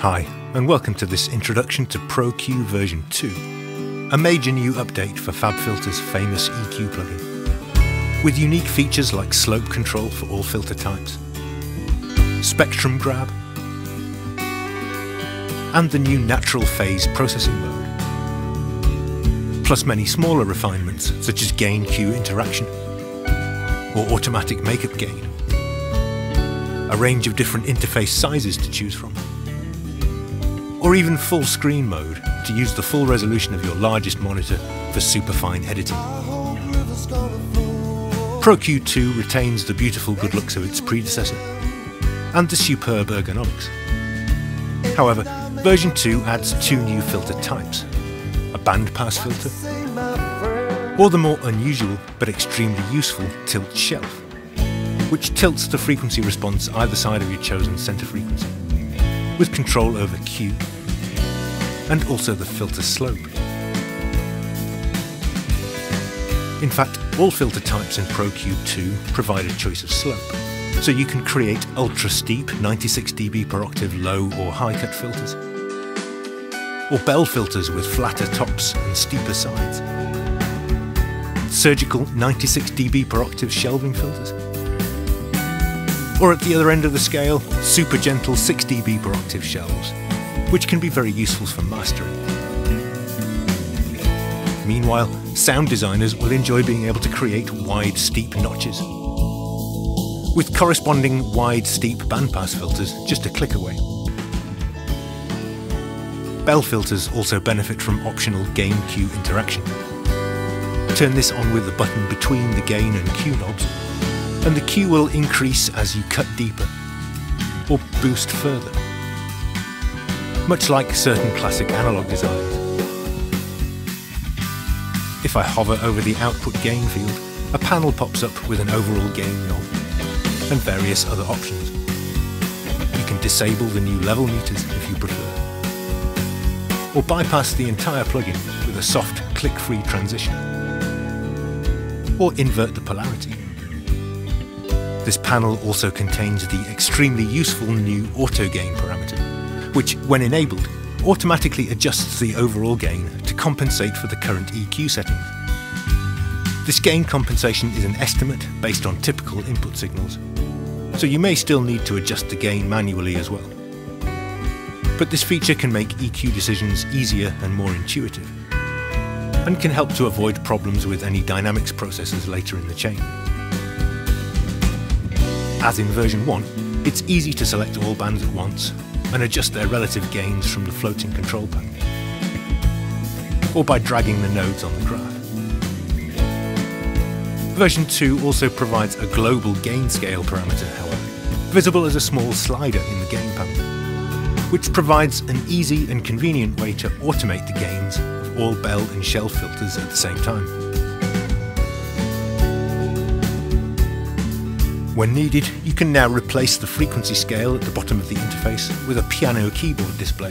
Hi, and welcome to this introduction to Pro-Q version 2, a major new update for FabFilter's famous EQ plugin, with unique features like slope control for all filter types, spectrum grab, and the new natural phase processing mode, plus many smaller refinements such as gain-Q interaction, or automatic makeup gain, a range of different interface sizes to choose from, or even full screen mode to use the full resolution of your largest monitor for superfine editing. Pro-Q 2 retains the beautiful good looks of its predecessor and the superb ergonomics. However, version 2 adds two new filter types, a bandpass filter, or the more unusual but extremely useful tilt shelf, which tilts the frequency response either side of your chosen center frequency, with control over Q, and also the filter slope. In fact, all filter types in Pro-Q 2 provide a choice of slope, so you can create ultra-steep 96 dB per octave low or high-cut filters, or bell filters with flatter tops and steeper sides, surgical 96 dB per octave shelving filters, or at the other end of the scale, super gentle 6 dB per octave shelves, which can be very useful for mastering. Meanwhile, sound designers will enjoy being able to create wide, steep notches, with corresponding wide, steep bandpass filters just a click away. Bell filters also benefit from optional gain-Q interaction. Turn this on with the button between the gain and Q knobs, and the Q will increase as you cut deeper, or boost further, much like certain classic analog designs. If I hover over the output gain field, a panel pops up with an overall gain knob, and various other options. You can disable the new level meters if you prefer, or bypass the entire plugin with a soft click-free transition, or invert the polarity. This panel also contains the extremely useful new auto gain parameter, which, when enabled, automatically adjusts the overall gain to compensate for the current EQ settings. This gain compensation is an estimate based on typical input signals, so you may still need to adjust the gain manually as well. But this feature can make EQ decisions easier and more intuitive, and can help to avoid problems with any dynamics processors later in the chain. As in version 1, it's easy to select all bands at once and adjust their relative gains from the floating control panel, or by dragging the nodes on the graph. Version 2 also provides a global gain scale parameter, however, visible as a small slider in the gain panel, which provides an easy and convenient way to automate the gains of all bell and shelf filters at the same time. When needed, you can now replace the frequency scale at the bottom of the interface with a piano keyboard display,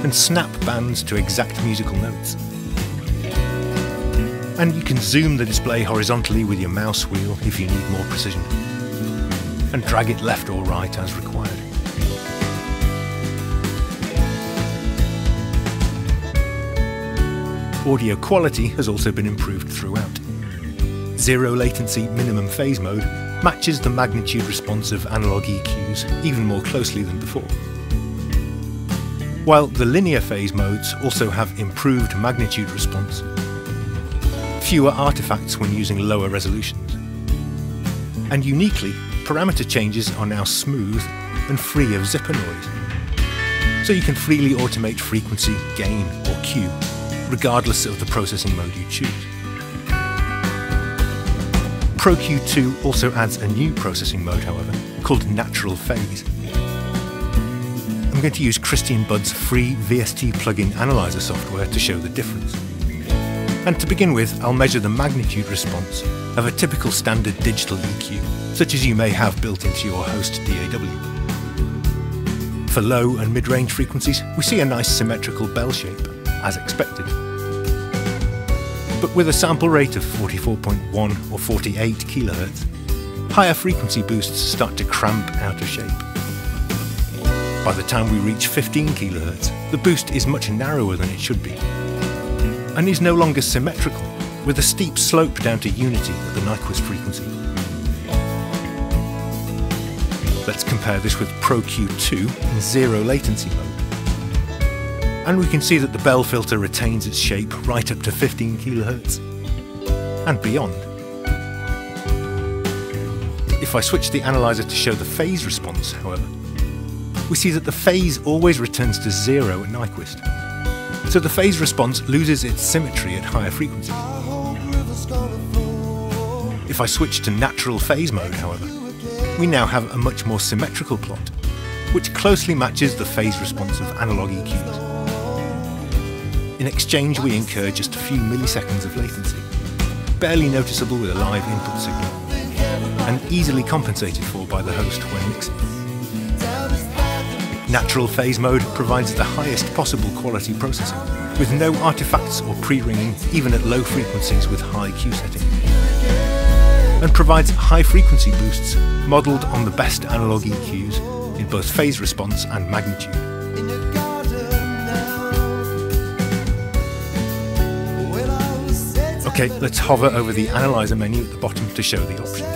and snap bands to exact musical notes. And you can zoom the display horizontally with your mouse wheel if you need more precision, and drag it left or right as required. Audio quality has also been improved throughout. Zero latency minimum phase mode matches the magnitude response of analog EQs even more closely than before, while the linear phase modes also have improved magnitude response, fewer artifacts when using lower resolutions, and uniquely, parameter changes are now smooth and free of zipper noise, so you can freely automate frequency, gain or Q, regardless of the processing mode you choose. Pro-Q 2 also adds a new processing mode, however, called Natural Phase. I'm going to use Christian Budd's free VST plugin analyzer software to show the difference. And to begin with, I'll measure the magnitude response of a typical standard digital EQ, such as you may have built into your host DAW. For low and mid-range frequencies, we see a nice symmetrical bell shape, as expected. But with a sample rate of 44.1 or 48 kHz, higher frequency boosts start to cramp out of shape. By the time we reach 15 kHz, the boost is much narrower than it should be, and is no longer symmetrical, with a steep slope down to unity at the Nyquist frequency. Let's compare this with Pro-Q2 in zero latency mode. And we can see that the bell filter retains its shape right up to 15 kHz and beyond. If I switch the analyzer to show the phase response, however, we see that the phase always returns to 0 at Nyquist. So the phase response loses its symmetry at higher frequencies. If I switch to natural phase mode, however, we now have a much more symmetrical plot, which closely matches the phase response of analog EQs. In exchange, we incur just a few milliseconds of latency, barely noticeable with a live input signal, and easily compensated for by the host when mixing. Natural phase mode provides the highest possible quality processing, with no artifacts or pre-ringing even at low frequencies with high Q setting, and provides high frequency boosts modelled on the best analog EQs in both phase response and magnitude. Okay, let's hover over the analyzer menu at the bottom to show the options.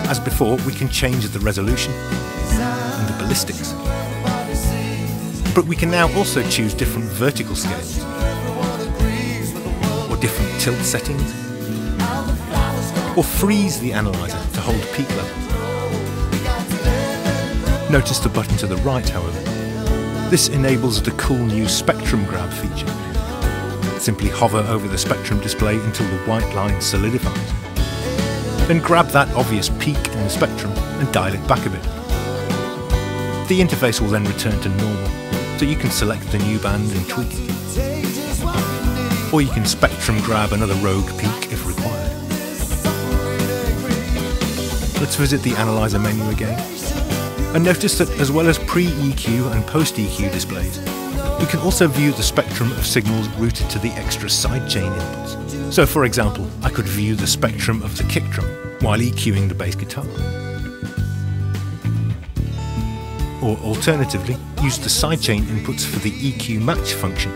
As before, we can change the resolution and the ballistics, but we can now also choose different vertical scales or different tilt settings, or freeze the analyzer to hold peak levels. Notice the button to the right, however. This enables the cool new spectrum grab feature. Simply hover over the spectrum display until the white line solidifies. Then grab that obvious peak in the spectrum and dial it back a bit. The interface will then return to normal, so you can select the new band and tweak it. Or you can spectrum grab another rogue peak if required. Let's visit the analyzer menu again, and notice that as well as pre-EQ and post-EQ displays, we can also view the spectrum of signals routed to the extra sidechain inputs. So for example, I could view the spectrum of the kick drum while EQing the bass guitar. Or alternatively, use the sidechain inputs for the EQ match function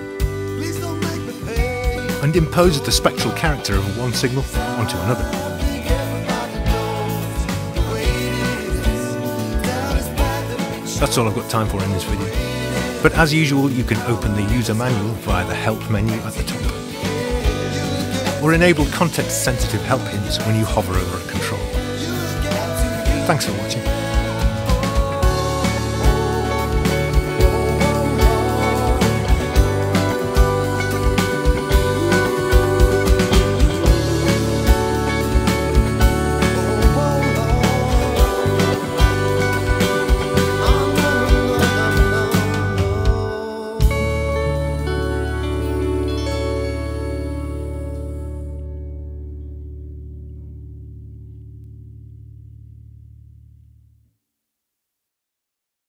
and impose the spectral character of one signal onto another. That's all I've got time for in this video. But as usual, you can open the user manual via the help menu at the top, or enable context-sensitive help hints when you hover over a control. Thanks for watching.